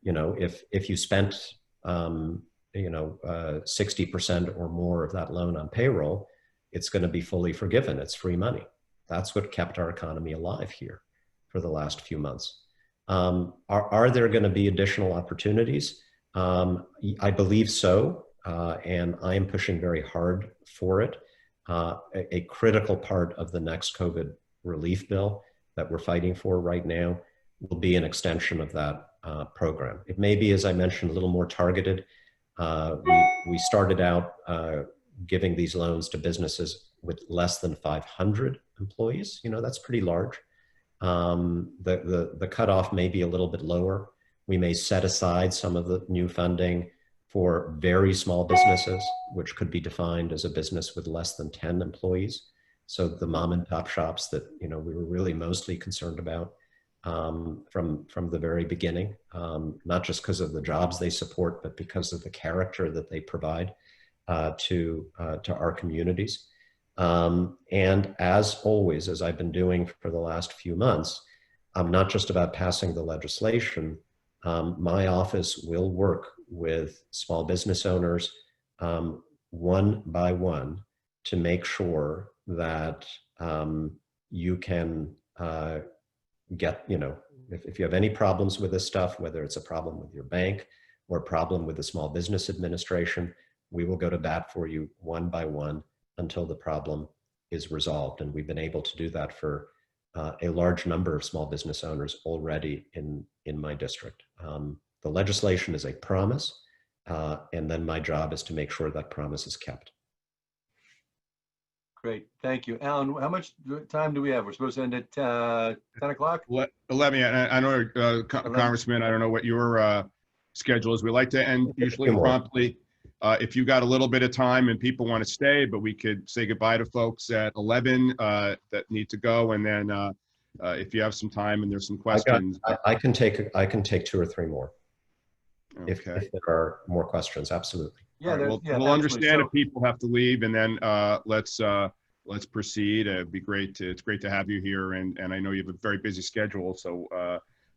if you spent 60% or more of that loan on payroll, it's going to be fully forgiven. It's free money. That's what kept our economy alive here for the last few months. Are there going to be additional opportunities? I believe so, and I am pushing very hard for it. A critical part of the next COVID relief bill that we're fighting for right now will be an extension of that program. It may be, as I mentioned, a little more targeted. We started out giving these loans to businesses with less than 500 employees. That's pretty large. The cutoff may be a little bit lower. We may set aside some of the new funding for very small businesses, which could be defined as a business with less than 10 employees. So the mom and pop shops that we were really mostly concerned about from the very beginning, not just because of the jobs they support, but because of the character that they provide to our communities. And as always, as I've been doing for the last few months, I'm not just about passing the legislation. My office will work with small business owners one by one to make sure that you can get, if you have any problems with this stuff, whether it's a problem with your bank or a problem with the Small Business Administration, we will go to bat for you one by one until the problem is resolved. And we've been able to do that for a large number of small business owners already in my district. The legislation is a promise, and then my job is to make sure that promise is kept. Great, thank you. Alan, how much time do we have? We're supposed to end at 10 o'clock? 11, I know, Congressman, I don't know what your schedule is. We like to end usually promptly. If you got a little bit of time and people want to stay, but we could say goodbye to folks at 11 that need to go. And then if you have some time and there's some questions. I can take 2 or 3 more. Okay. If there are more questions, absolutely. Yeah, right, we'll understand if people have to leave, and then let's proceed. It'd be great it's great to have you here, and I know you have a very busy schedule, so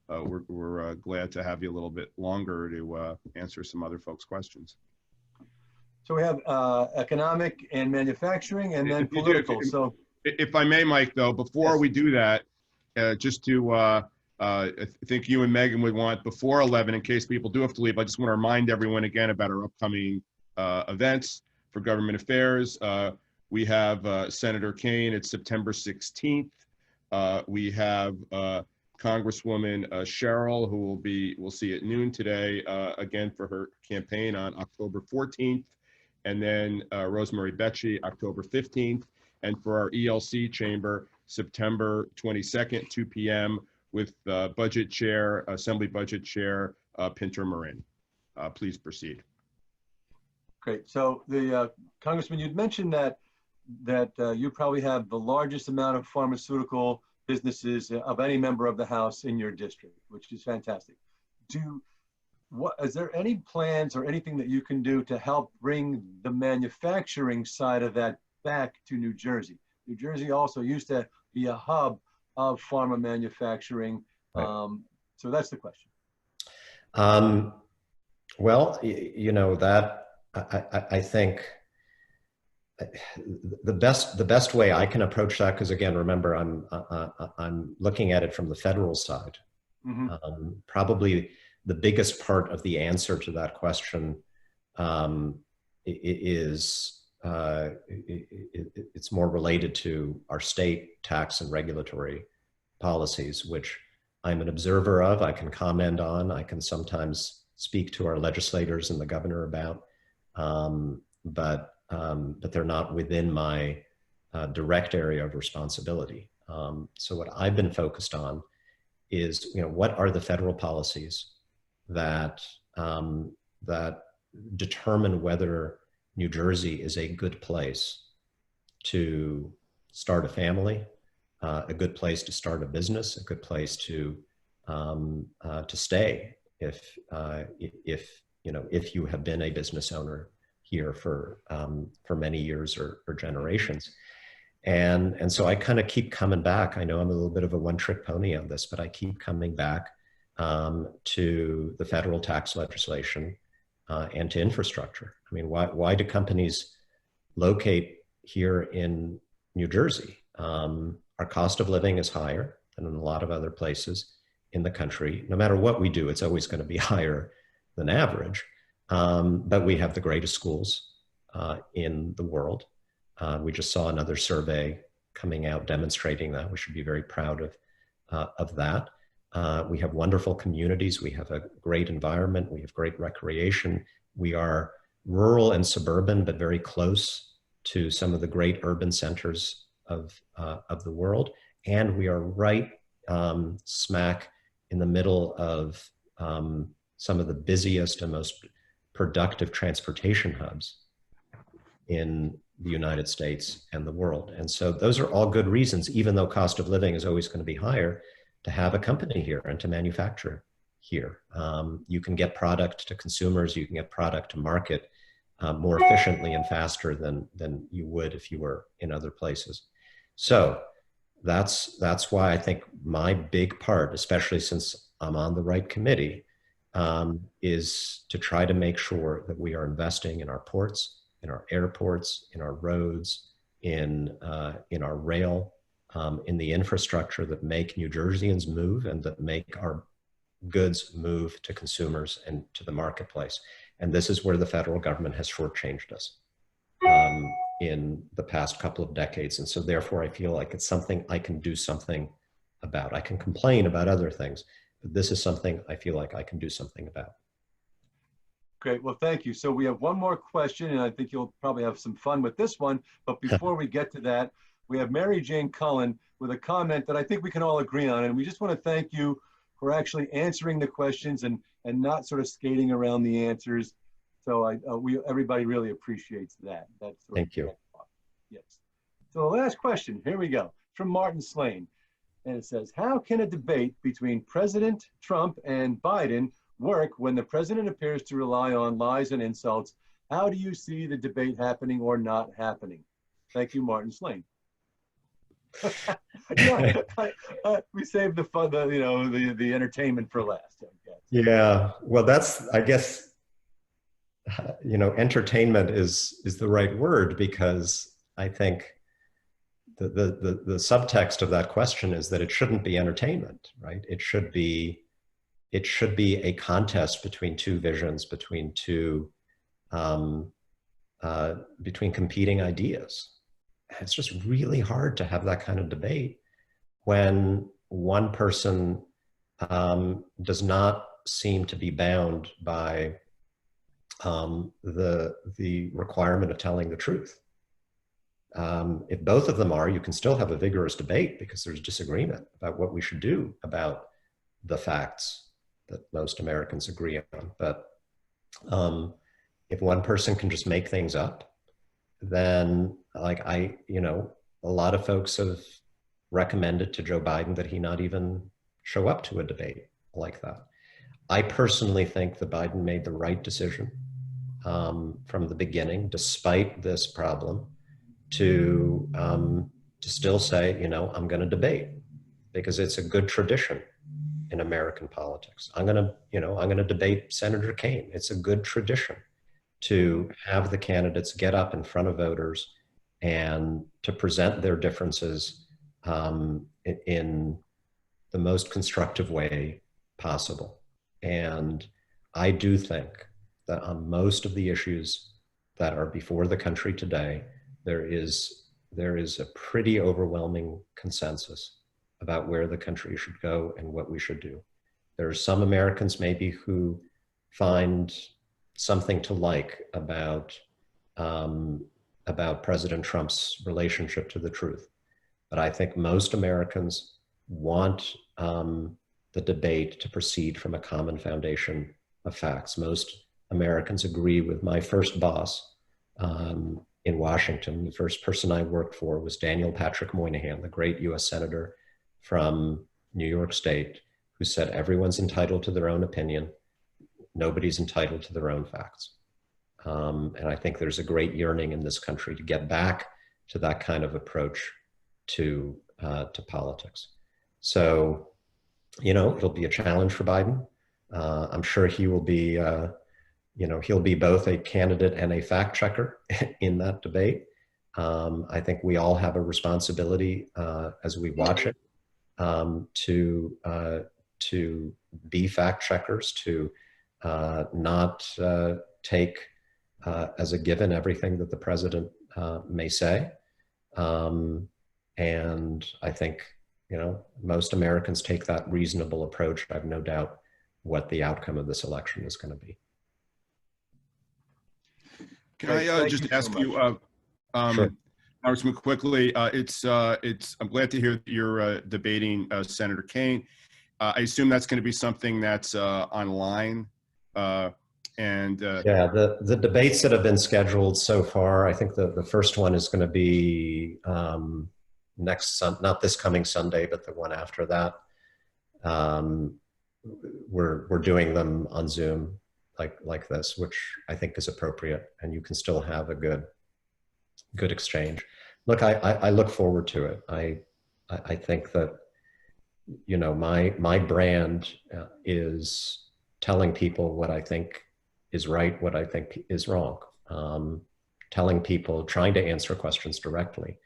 we're glad to have you a little bit longer to answer some other folks' questions. So we have economic and manufacturing, and then political. So, if I may, Mike, though, before we do that, just to I think you and Megan would want before 11, in case people do have to leave. I just want to remind everyone again about our upcoming events for government affairs. We have Senator Kaine. It's September 16th. We have Congresswoman Cheryl, who we'll see at noon today, again for her campaign on October 14th. And then Rosemary Becci, October 15th. And for our ELC chamber, September 22nd, 2 p.m. with Budget Chair, Assembly Budget Chair Pinter Marin. Please proceed. Great. So the Congressman, you'd mentioned that you probably have the largest amount of pharmaceutical businesses of any member of the House in your district, which is fantastic. Is there any plans or anything that you can do to help bring the manufacturing side of that back to New Jersey? New Jersey also used to be a hub of pharma manufacturing. Right. So that's the question. Well, you know, that I think the best way I can approach that, because again, remember, I'm looking at it from the federal side. Mm-hmm. Probably the biggest part of the answer to that question is it's more related to our state tax and regulatory policies, which I'm an observer of. I can comment on. I can sometimes speak to our legislators and the governor about, but they're not within my direct area of responsibility. So what I've been focused on is, you know, what are the federal policies that that determine whether New Jersey is a good place to start a family, a good place to start a business, a good place to stay if you know, if you have been a business owner here for many years or generations. And so I kind of keep coming back. I know I'm a little bit of a one-trick pony on this, but I keep coming back to the federal tax legislation and to infrastructure. I mean, why do companies locate here in New Jersey? Our cost of living is higher than in a lot of other places in the country. No matter what we do, it's always going to be higher than average. But we have the greatest schools in the world. We just saw another survey coming out demonstrating that. We should be very proud of that. We have wonderful communities. We have a great environment. We have great recreation. We are rural and suburban, but very close to some of the great urban centers of the world. And we are right smack in the middle of some of the busiest and most productive transportation hubs in the United States and the world. And so those are all good reasons, even though cost of living is always going to be higher, to have a company here and to manufacture here. You can get product to consumers, you can get product to market more efficiently and faster than you would if you were in other places. So that's why I think my big part, especially since I'm on the right committee, is to try to make sure that we are investing in our ports, in our airports, in our roads, in our rail, in the infrastructure that make New Jerseyans move and that make our goods move to consumers and to the marketplace. And this is where the federal government has shortchanged us in the past couple of decades. And so therefore I feel like it's something I can do something about. I can complain about other things, but this is something I feel like I can do something about. Great, well, thank you. So we have one more question, and I think you'll probably have some fun with this one. But before we get to that, we have Mary Jane Cullen with a comment that I think we can all agree on. And we just want to thank you for actually answering the questions and not sort of skating around the answers. So everybody really appreciates that. Thank you. Yes. So the last question, here we go, from Martin Slane. And it says, how can a debate between President Trump and Biden work when the president appears to rely on lies and insults? How do you see the debate happening or not happening? Thank you, Martin Slane. We saved the fun, the entertainment for last. I guess. Yeah, well, that's, I guess, entertainment is the right word, because I think the subtext of that question is that it shouldn't be entertainment, right? It should be a contest between two visions, between competing ideas. It's just really hard to have that kind of debate when one person does not seem to be bound by the requirement of telling the truth. If both of them are, you can still have a vigorous debate because there's disagreement about what we should do about the facts that most Americans agree on. But if one person can just make things up, then a lot of folks have recommended to Joe Biden that he not even show up to a debate like that. I personally think that Biden made the right decision from the beginning, despite this problem, to still say, I'm going to debate, because it's a good tradition in American politics. I'm going to debate Senator Kaine. It's a good tradition to have the candidates get up in front of voters and to present their differences in the most constructive way possible. And I do think that on most of the issues that are before the country today, there is a pretty overwhelming consensus about where the country should go and what we should do. There are some Americans maybe who find something to like about President Trump's relationship to the truth. But I think most Americans want the debate to proceed from a common foundation of facts. Most Americans agree with my first boss in Washington. The first person I worked for was Daniel Patrick Moynihan, the great US Senator from New York State, who said everyone's entitled to their own opinion. Nobody's entitled to their own facts. And I think there's a great yearning in this country to get back to that kind of approach to politics. So, it'll be a challenge for Biden. I'm sure he will be, he'll be both a candidate and a fact checker in that debate. I think we all have a responsibility as we watch it to be fact checkers, to not take as a given everything that the president may say. And I think, most Americans take that reasonable approach. I have no doubt what the outcome of this election is going to be. Can I just ask you, Sure. Congressman, quickly? I'm glad to hear that you're debating Senator Kaine. I assume that's going to be something that's online. Yeah, the debates that have been scheduled so far, I think the first one is going to be not this coming Sunday, but the one after that. We're doing them on Zoom like this, which I think is appropriate, and you can still have a good exchange. Look, I look forward to it. I think that, my brand is telling people what I think is right, what I think is wrong. Telling people, trying to answer questions directly.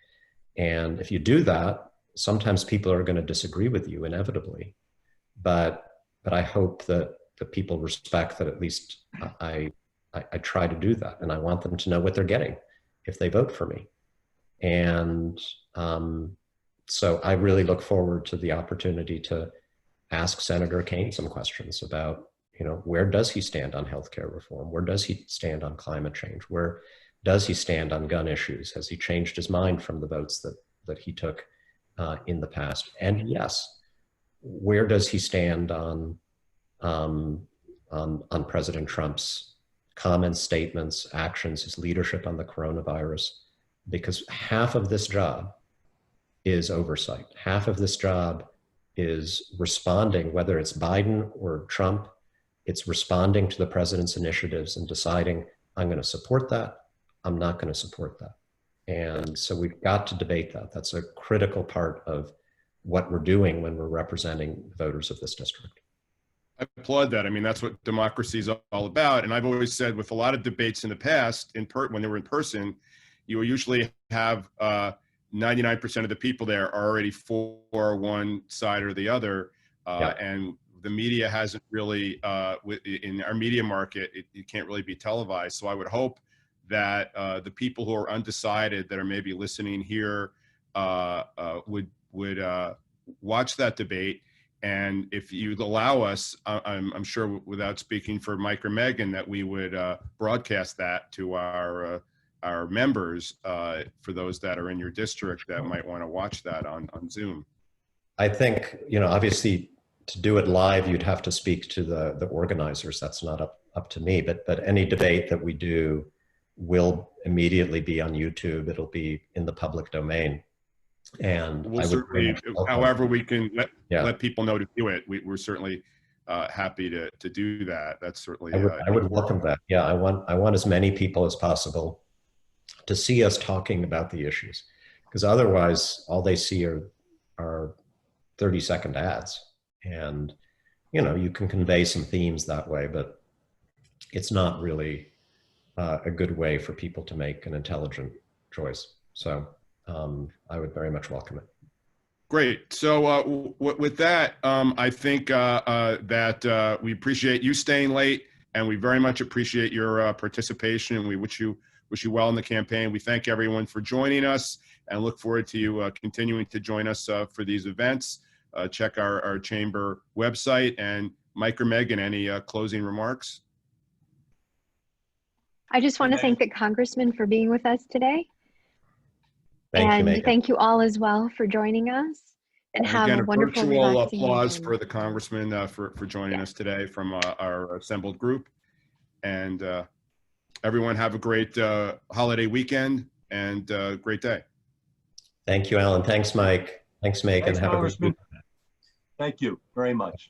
And if you do that, sometimes people are going to disagree with you inevitably. But I hope that the people respect that at least I try to do that, and I want them to know what they're getting if they vote for me. And so I really look forward to the opportunity to ask Senator Kaine some questions about, where does he stand on healthcare reform? Where does he stand on climate change? Where does he stand on gun issues? Has he changed his mind from the votes that he took in the past? And yes, where does he stand on President Trump's comments, statements, actions, his leadership on the coronavirus? Because half of this job is oversight. Half of this job is responding, whether it's Biden or Trump, it's responding to the president's initiatives and deciding, I'm going to support that, I'm not going to support that. And so we've got to debate that. That's a critical part of what we're doing when we're representing voters of this district. I applaud that. I mean, that's what democracy is all about. And I've always said with a lot of debates in the past, when they were in person, you will usually have 99% of the people there are already for one side or the other. And the media hasn't really, in our media market, it can't really be televised. So I would hope that the people who are undecided that are maybe listening here would watch that debate. And if you'd allow us, I'm sure without speaking for Mike or Megan, that we would broadcast that to our our members, for those that are in your district that might want to watch that on Zoom? I think, obviously to do it live, you'd have to speak to the organizers. That's not up to me, but any debate that we do will immediately be on YouTube. It'll be in the public domain. And we'll certainly, however we can let people know to do it, we're certainly happy to do that. That's certainly I would welcome that. Yeah, I want as many people as possible to see us talking about the issues, because otherwise all they see are 30-second ads, and you can convey some themes that way, but it's not really a good way for people to make an intelligent choice. So I would very much welcome it. Great. So with that, I think that we appreciate you staying late, and we very much appreciate your participation, and we wish you well in the campaign. We thank everyone for joining us and look forward to you continuing to join us for these events. Check our chamber website. And Mike or Megan, any closing remarks? I just want to thank the Congressman for being with us today. Thank you, Megan. Thank you all as well for joining us. And have again, a wonderful virtual relaxing applause weekend. for the Congressman for joining us today from our assembled group. And everyone have a great holiday weekend and great day. Thank you, Alan. Thanks, Mike. Thanks, Megan. Thanks, have a great Congressman. weekend. Thank you very much.